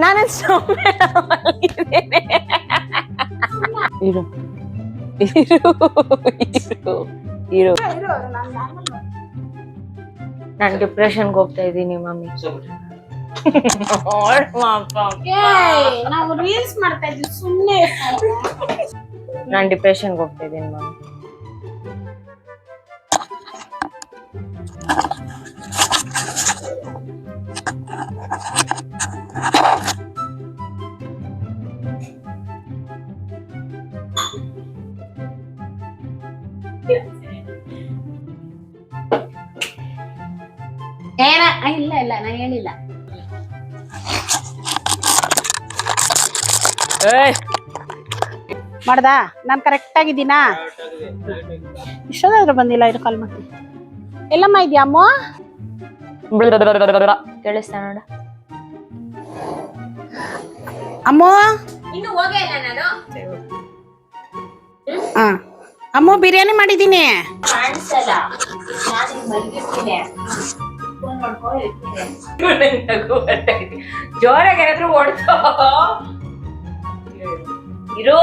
ನಾನು ಸುಮ್ಮನೆ ಇರು ಇರು ಇರು ನಾನು ಡಿಪ್ರೆಷನ್ಗೆ ಹೋಗ್ತಾ ಇದ್ದೀನಿ ಮಮ್ಮಿ. ನಾವು ರೀಲ್ಸ್ ಮಾಡ್ತಾ ಇದ್ವಿ ಸುಮ್ಮನೆ. ನಾನು ಡಿಪ್ರೆಷನ್ಗೆ ಹೋಗ್ತಾ ಇದ್ದೀನಿ ಮಮ್ಮಿ. ಇಲ್ಲ ಇಲ್ಲ ನಾನು ಹೇಳಿಲ್ಲ. ಮಾಡ್ದಾ ನಾನು ಕರೆಕ್ಟ್ ಆಗಿದ್ದೀನಾ? ಇಷ್ಟೊಂದಾದ್ರೂ ಬಂದಿಲ್ಲ. ಇರು ಕಾಲ್ ಮಾಡ್ತೀನಿ. ಎಲ್ಲಮ್ಮ ಇದೆಯಾ ಅಮ್ಮ? ಕೇಳಿಸ್ತಾ ನೋಡ ಅಮ್ಮ. ಇನ್ನು ಹೋಗೇ ಇಲ್ಲ ನಾನು. ಅಮ್ಮ ಬಿರಿಯಾನಿ ಮಾಡಿದ್ದೀನಿ. ಜೋರಾಗಿ ಏನಾದ್ರು ಹೊಡ್ಕೋ ಇರೋ.